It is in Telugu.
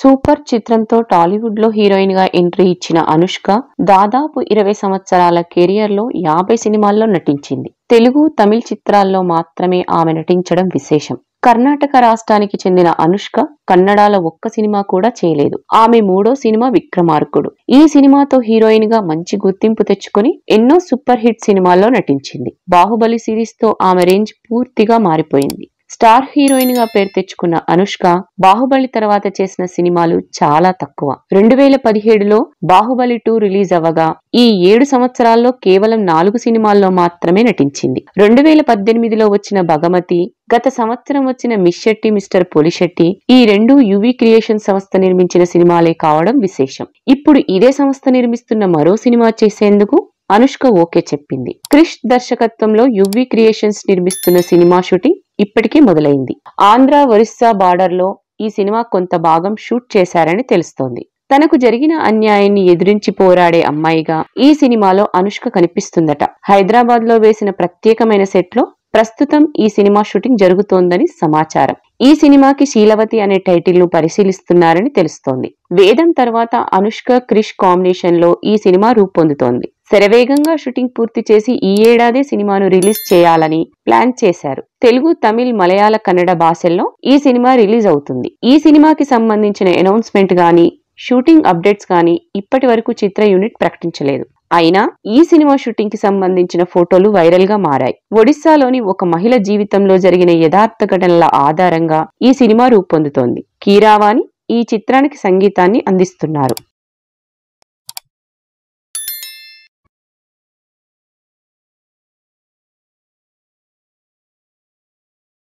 సూపర్ చిత్రంతో టాలీవుడ్ లో హీరోయిన్ గా ఎంట్రీ ఇచ్చిన అనుష్క దాదాపు 20 సంవత్సరాల కెరియర్ లో 50 సినిమాల్లో నటించింది. తెలుగు, తమిళ చిత్రాల్లో మాత్రమే ఆమె నటించడం విశేషం. కర్ణాటక రాష్ట్రానికి చెందిన అనుష్క కన్నడలో ఒక్క సినిమా కూడా చేయలేదు. ఆమె మూడో సినిమా విక్రమార్కుడు. ఈ సినిమాతో హీరోయిన్ గా మంచి గుర్తింపు తెచ్చుకుని ఎన్నో సూపర్ హిట్ సినిమాల్లో నటించింది. బాహుబలి సిరీస్ తో ఆమె రేంజ్ పూర్తిగా మారిపోయింది. స్టార్ హీరోయిన్ గా పేరు తెచ్చుకున్న అనుష్క బాహుబలి తర్వాత చేసిన సినిమాలు చాలా తక్కువ. 2017లో బాహుబలి 2 రిలీజ్ అవ్వగా ఈ 7 సంవత్సరాల్లో కేవలం 4 సినిమాల్లో మాత్రమే నటించింది. 2018లో వచ్చిన భగమతి, గత సంవత్సరం వచ్చిన మిస్ శెట్టి మిస్టర్ పొలిశెట్టి ఈ రెండు యువి క్రియేషన్ సంస్థ నిర్మించిన సినిమాలే కావడం విశేషం. ఇప్పుడు ఇదే సంస్థ నిర్మిస్తున్న మరో సినిమా చేసేందుకు అనుష్క ఓకే చెప్పింది. క్రిష్ దర్శకత్వంలో యువి క్రియేషన్స్ నిర్మిస్తున్న సినిమా షూటింగ్ ఇప్పటికే మొదలైంది. ఆంధ్ర ఒరిస్సా బార్డర్ లో ఈ సినిమా కొంత భాగం షూట్ చేశారని తెలుస్తోంది. తనకు జరిగిన అన్యాయాన్ని ఎదిరించి పోరాడే అమ్మాయిగా ఈ సినిమాలో అనుష్క కనిపిస్తుందట. హైదరాబాద్ లో వేసిన ప్రత్యేకమైన సెట్ లో ప్రస్తుతం ఈ సినిమా షూటింగ్ జరుగుతోందని సమాచారం. ఈ సినిమాకి శీలవతి అనే టైటిల్ ను పరిశీలిస్తున్నారని తెలుస్తోంది. వేదం తర్వాత అనుష్క క్రిష్ కాంబినేషన్ లో ఈ సినిమా రూపొందుతోంది. శరవేగంగా షూటింగ్ పూర్తి చేసి ఈ ఏడాది సినిమాను రిలీజ్ చేయాలని ప్లాన్ చేశారు. తెలుగు, తమిళ్, మలయాళ, కన్నడ భాషల్లో ఈ సినిమా రిలీజ్ అవుతుంది. ఈ సినిమాకి సంబంధించిన అనౌన్స్మెంట్ గానీ, షూటింగ్ అప్డేట్స్ గానీ ఇప్పటి వరకు చిత్ర యూనిట్ ప్రకటించలేదు. అయినా ఈ సినిమా షూటింగ్ కి సంబంధించిన ఫోటోలు వైరల్ గా మారాయి. ఒడిశాలోని ఒక మహిళ జీవితంలో జరిగిన యథార్థ ఘటనల ఆధారంగా ఈ సినిమా రూపొందుతోంది. కీరవాణి ఈ చిత్రానికి సంగీతాన్ని అందిస్తున్నారు.